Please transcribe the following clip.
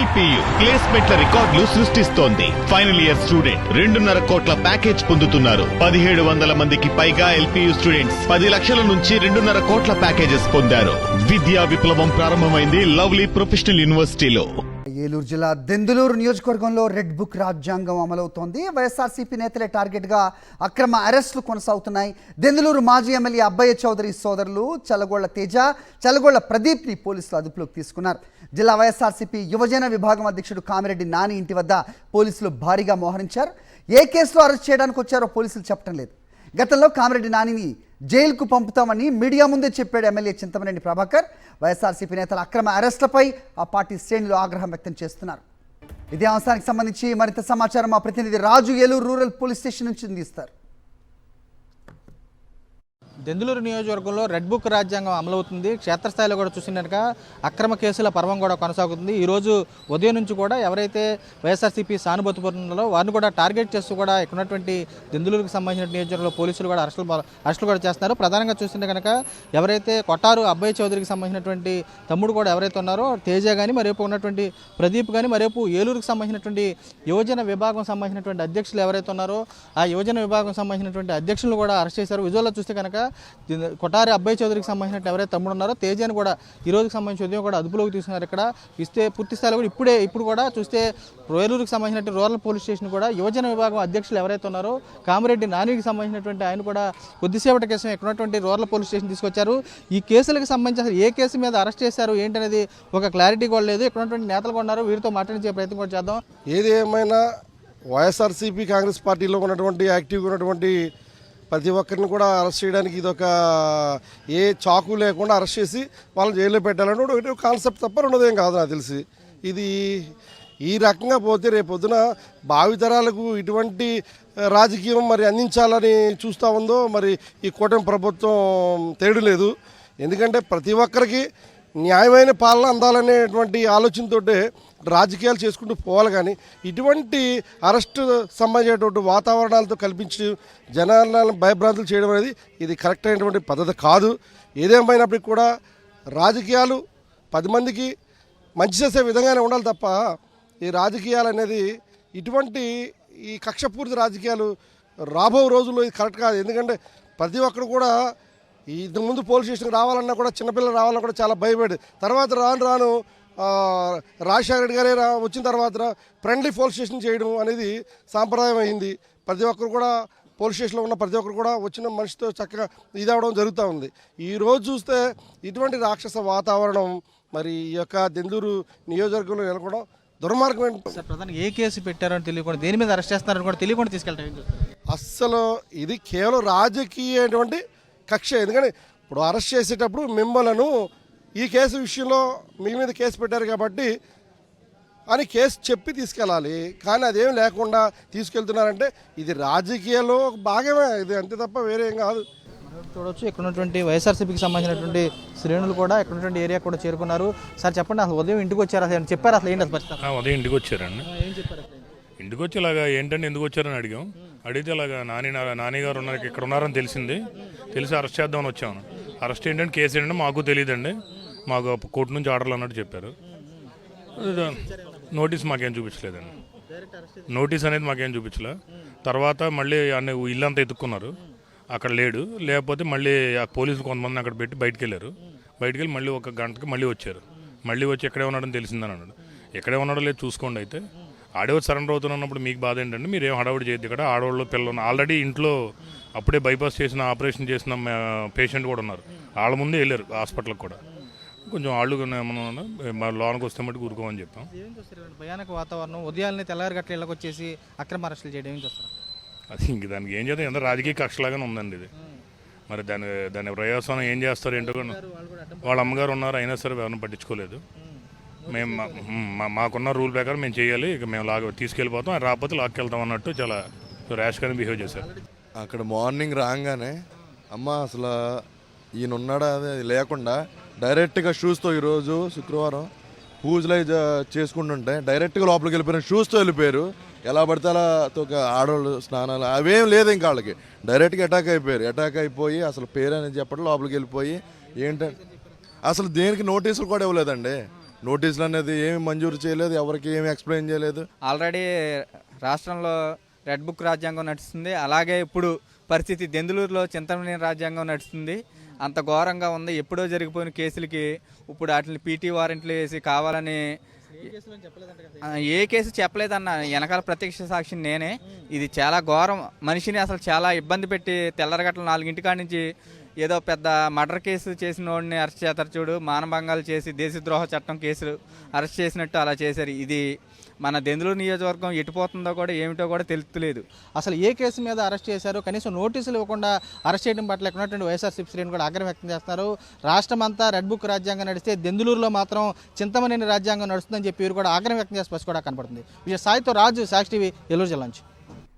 LPU ప్లేస్మెంట్ల రికార్డులు సృష్టిస్తోంది. Final year student 2.5 కోట్ల ప్యాకేజ్ పొందుతున్నారు. 1700 మందికి పైగా ఎల్పియు స్టూడెంట్స్ 10 లక్షల నుంచి 2.5 కోట్ల ప్యాకేజెస్ పొందారు. విద్యా విప్లవం ప్రారంభమైంది లవ్లీ ప్రొఫెషనల్ యూనివర్సిటీలో. ఏలూరు జిల్లా దెందులూరు నియోజకవర్గంలో రెడ్ బుక్ రాజ్యాంగం అమలవుతోంది. వైఎస్ఆర్సీపీ నేతలే టార్గెట్గా అక్రమ అరెస్టులు కొనసాగుతున్నాయి. దెందులూరు మాజీ ఎమ్మెల్యే అబ్బయ్య చౌదరి సోదరులు చలగోళ్ల తేజ, చలగోళ్ల ప్రదీప్ని పోలీసులు అదుపులోకి తీసుకున్నారు. జిల్లా వైఎస్ఆర్సీపీ యువజన విభాగం అధ్యక్షుడు కామిరెడ్డి నాని ఇంటి వద్ద పోలీసులు భారీగా మోహరించారు. ఏ కేసులో అరెస్ట్ చేయడానికి వచ్చారో పోలీసులు చెప్పడం లేదు. గతంలో కామిరెడ్డి నానిని జైలుకు పంపుతామని మీడియా ముందే చెప్పాడు ఎమ్మెల్యే చింతమనేని ప్రభాకర్. వైఎస్ఆర్సీపీ నేతల అక్రమ అరెస్టులపై ఆ పార్టీ శ్రేణులు ఆగ్రహం వ్యక్తం చేస్తున్నారు. ఇదే అంశానికి సంబంధించి మరింత సమాచారం మా ప్రతినిధి రాజు ఏలూరు రూరల్ పోలీస్ స్టేషన్ నుంచి అందిస్తారు. దెందులూరు నియోజకవర్గంలో రెడ్ బుక్ రాజ్యాంగం అమలవుతుంది. క్షేత్రస్థాయిలో కూడా చూసినట్టుగా అక్రమ కేసుల పర్వం కూడా కొనసాగుతుంది. ఈరోజు ఉదయం నుంచి కూడా ఎవరైతే వైఎస్ఆర్సీపీ సానుభూతి పరున్నారో వారిని కూడా టార్గెట్ చేస్తూ కూడా ఇక్కడ ఉన్నటువంటి దెందులూరుకు సంబంధించిన నియోజకవర్గంలో పోలీసులు కూడా అరెస్టులు కూడా చేస్తున్నారు. ప్రధానంగా చూస్తుంటే కనుక ఎవరైతే కొట్టారు అబ్బయ్య చౌదరికి సంబంధించినటువంటి తమ్ముడు కూడా ఎవరైతే ఉన్నారో తేజ కానీ మరేపు ఉన్నటువంటి ప్రదీప్ కానీ మరేపు ఏలూరుకు సంబంధించినటువంటి యువజన విభాగం సంబంధించినటువంటి అధ్యక్షులు ఎవరైతే ఉన్నారో ఆ యువజన విభాగం సంబంధించినటువంటి అధ్యక్షులు కూడా అరెస్ట్ చేశారు. విజువల్లో చూస్తే కనుక కొటారి అబ్బయ్య చౌదరికి సంబంధించిన ఎవరైతే తమ్ముడు ఉన్నారో తేజని కూడా ఈ రోజుకి సంబంధించి ఉదయం కూడా అదుపులోకి తీసుకున్నారు. ఇక్కడ ఇస్తే పూర్తి స్థాయిలో కూడా ఇప్పుడు కూడా చూస్తే ఏలూరుకి సంబంధించిన రూరల్ పోలీస్ స్టేషన్ కూడా యువజన విభాగం అధ్యక్షులు ఎవరైతే ఉన్నారో కామిరెడ్డి నానికి సంబంధించినటువంటి ఆయన కూడా కొద్దిసేపటి కేసు ఇక్కడ ఉన్నటువంటి రూరల్ పోలీస్ స్టేషన్ తీసుకొచ్చారు. ఈ కేసులకు సంబంధించి ఏ కేసు మీద అరెస్ట్ చేశారు ఏంటనేది ఒక క్లారిటీ కూడా లేదు. ఇక్కడ ఉన్నటువంటి నేతలు కూడా ఉన్నారు, వీరితో మాట్లాడించే ప్రయత్నం కూడా చేద్దాం. ఏది ఏమైనా వైఎస్ఆర్సీపీ కాంగ్రెస్ పార్టీలో ఉన్నటువంటి యాక్టివ్గా ఉన్నటువంటి ప్రతి ఒక్కరిని కూడా అరెస్ట్ చేయడానికి ఇదొక ఏ చాకు లేకుండా అరెస్ట్ చేసి వాళ్ళని జైల్లో పెట్టాలంటే ఒకటి కాన్సెప్ట్ తప్ప రెండోదేం కాదు నాకు తెలిసి. ఇది ఈ రకంగా పోతే రేపొద్దున భావితరాలకు ఇటువంటి రాజకీయం మరి అందించాలని చూస్తూ ఉందో మరి ఈ కూటమి ప్రభుత్వం తేడు లేదు. ఎందుకంటే ప్రతి ఒక్కరికి న్యాయమైన పాలన అందాలనేటువంటి ఆలోచనతోటే రాజకీయాలు చేసుకుంటూ పోవాలి. కానీ ఇటువంటి అరెస్టు సంబంధించినటువంటి వాతావరణాలతో కల్పించి జనాలను భయభ్రాంతులు చేయడం అనేది ఇది కరెక్ట్ అయినటువంటి పద్ధతి కాదు. ఏదేమైనప్పటికీ కూడా రాజకీయాలు 10 మందికి మంచి చేసే విధంగానే ఉండాలి తప్ప ఈ రాజకీయాలు అనేది ఇటువంటి ఈ కక్షపూరిత రాజకీయాలు రాబో రోజుల్లో ఇది కరెక్ట్ కాదు. ఎందుకంటే ప్రతి ఒక్కరు కూడా ఇంతకుముందు పోలీస్ స్టేషన్కి రావాలన్నా కూడా చిన్నపిల్లలు రావాలన్నా కూడా చాలా భయపడి తర్వాత రాను రాజశేఖర రెడ్డి గారే వచ్చిన తర్వాత ఫ్రెండ్లీ పోలీస్ స్టేషన్ చేయడం అనేది సాంప్రదాయం అయింది. ప్రతి ఒక్కరు కూడా పోలీస్ స్టేషన్లో ఉన్న ప్రతి ఒక్కరు కూడా వచ్చిన మనిషితో చక్కగా ఇదవడం జరుగుతూ ఉంది. ఈరోజు చూస్తే ఇటువంటి రాక్షస వాతావరణం మరి ఈ యొక్క దెందులూరు నియోజకవర్గంలో నెలకొనడం దుర్మార్గం. ప్రధానంగా ఏ కేసు పెట్టారని తెలియకుండా దేని మీద అరెస్ట్ చేస్తున్నారని కూడా తెలియకుండా తీసుకెళ్తారు. అస్సలు ఇది కేవలం రాజకీయటువంటి కక్ష. ఎందుకంటే ఇప్పుడు అరెస్ట్ చేసేటప్పుడు మిమ్మలను ఈ కేసు విషయంలో మీ మీద కేసు పెట్టారు కాబట్టి అని కేసు చెప్పి తీసుకెళ్ళాలి. కానీ అదేం లేకుండా తీసుకెళ్తున్నారంటే ఇది రాజకీయాల్లో భాగమే, ఇది అంతే తప్ప వేరే ఏం కాదు. చూడవచ్చు ఇక్కడ ఉన్నటువంటి వైఎస్ఆర్సీపీకి సంబంధించినటువంటి శ్రేణులు కూడా ఇక్కడ ఉన్నటువంటి ఏరియా కూడా చేరుకున్నారు. సార్ చెప్పండి, అసలు ఉదయం ఇంటికి వచ్చారు, అసలు చెప్పారు అసలు ఏంటి పరిస్థితి? ఉదయం ఇంటికి వచ్చారండి. ఏం చెప్పారు? ఇంటికి వచ్చి ఇలాగా ఏంటంటే ఎందుకు వచ్చారని అడిగాం. అడిగితే ఇలాగా నాని గారు ఉన్నారు, ఇక్కడ ఉన్నారని తెలిసి అరెస్ట్ చేద్దామని వచ్చాము. అరెస్ట్ ఏంటంటే కేసు ఏంటంటే మాకు తెలియదండి, మాకు కోర్టు నుంచి ఆర్డర్లు అన్నట్టు చెప్పారు. నోటీస్ మాకేం చూపించలేదండి, నోటీస్ అనేది మాకేం చూపించలే. తర్వాత మళ్ళీ అన్ని ఇల్లంతా ఎత్తుక్కున్నారు, అక్కడ లేకపోతే మళ్ళీ ఆ పోలీసులు కొంతమంది అక్కడ పెట్టి బయటికి వెళ్ళి మళ్ళీ 1 గంటకి మళ్ళీ వచ్చారు. మళ్ళీ వచ్చి ఎక్కడే ఉన్నాడని తెలిసిందని అన్నాడు. ఎక్కడే ఉన్నాడో లేదు చూసుకోండి. అయితే ఆడవాడు సరెండర్ అవుతున్నప్పుడు మీకు బాధ ఏంటంటే మీరు ఏం హడావుడి చేయొద్దు. ఇక్కడ ఆడవాళ్ళు పిల్లలు ఆల్రెడీ ఇంట్లో అప్పుడే బైపాస్ చేసిన ఆపరేషన్ చేసిన పేషెంట్ కూడా ఉన్నారు. వాళ్ళ ముందే వెళ్ళారు హాస్పిటల్కి కూడా. కొంచెం వాళ్ళు ఏమన్నా లోనికి వస్తే మట్టి కూరుకోమని చెప్పాం. భయానక వాతావరణం, ఉదయాన్నే తెల్లారి గట్ల ఇళ్ళకి వచ్చేసి అక్రమ అరెస్టులు చేయడం ఏం చేస్తారు? అది ఇంక దానికి ఏం చేద్దాం, ఎంత రాజకీయ కక్షలాగానే ఉందండి ఇది. మరి దాని ప్రయాసం ఏం చేస్తారు ఏంటో. వాళ్ళ అమ్మగారు ఉన్నారు, అయినా సరే ఎవరిని పట్టించుకోలేదు. మేము మాకున్న రూల్ ప్రకారం మేము చేయాలి, ఇక మేము తీసుకెళ్ళిపోతాం, రాకపోతే లాక్కెళ్తాం అన్నట్టు చాలా ర్యాష్గానే బిహేవ్ చేశారు. అక్కడ మార్నింగ్ రాగానే అమ్మ అసలు ఈయన ఉన్నాడా అది లేకుండా డైరెక్ట్గా షూస్తో ఈరోజు శుక్రవారం పూజలు చేసుకుంటుంటే డైరెక్ట్గా లోపలికి వెళ్ళిపోయారు, షూస్తో వెళ్ళిపోయారు. ఎలా పడితే అలా ఆడవాళ్ళు స్నానాలు అవేం లేదు ఇంకా వాళ్ళకి. డైరెక్ట్గా అటాక్ అయిపోయి అసలు పేరు అనేది చెప్పడం లోపలికి వెళ్ళిపోయి ఏంటంటే అసలు దేనికి నోటీసులు కూడా ఇవ్వలేదండి. నోటీసులు అనేది ఏమి మంజూరు చేయలేదు, ఎవరికి ఏమి ఎక్స్ప్లెయిన్ చేయలేదు. ఆల్రెడీ రాష్ట్రంలో రెడ్ బుక్ రాజ్యాంగం నడుస్తుంది. అలాగే ఇప్పుడు పరిస్థితి దెందులూరులో చింతమనేని రాజ్యాంగం నడుస్తుంది. అంత ఘోరంగా ఉంది. ఎప్పుడో జరిగిపోయిన కేసులకి ఇప్పుడు వాటిని పీటీ వారెంట్లు వేసి కావాలని ఏ కేసు చెప్పలేదన్న వెనకాల ప్రత్యక్ష సాక్షి నేనే. ఇది చాలా ఘోరం. మనిషిని అసలు చాలా ఇబ్బంది పెట్టి తెల్లరగట్ల 4 కాడి నుంచి ఏదో పెద్ద మర్డర్ కేసు చేసిన వాడిని అరెస్ట్ చేస్తారు చూడు, మానభంగాలు చేసి దేశద్రోహ చట్టం కేసులు అరెస్ట్ చేసినట్టు అలా చేశారు. ఇది మన దెందులూరు నియోజకవర్గం ఎటుపోతుందో కూడా ఏమిటో కూడా తెలుస్తలేదు. అసలు ఏ కేసు మీద అరెస్ట్ చేశారు, కనీసం నోటీసులు ఇవ్వకుండా అరెస్ట్ చేయడం పట్ల ఇక్కడ ఉన్నటువంటి వైఎస్ఆర్సీపీ శ్రేణులు కూడా ఆగ్రహం వ్యక్తం చేస్తున్నారు. రాష్ట్రం అంతా రెడ్ బుక్ రాజ్యాంగం నడిస్తే దెందులూరులో మాత్రం చింతమనేని రాజ్యాంగం నడుస్తుందని చెప్పి వీరు కూడా ఆగ్రహం వ్యక్తం చేసే పరిస్థితి కూడా కనపడుతుంది. సాయితో రాజు, సాక్షి టీవీ, ఏలూరు జిల్లా నుంచి.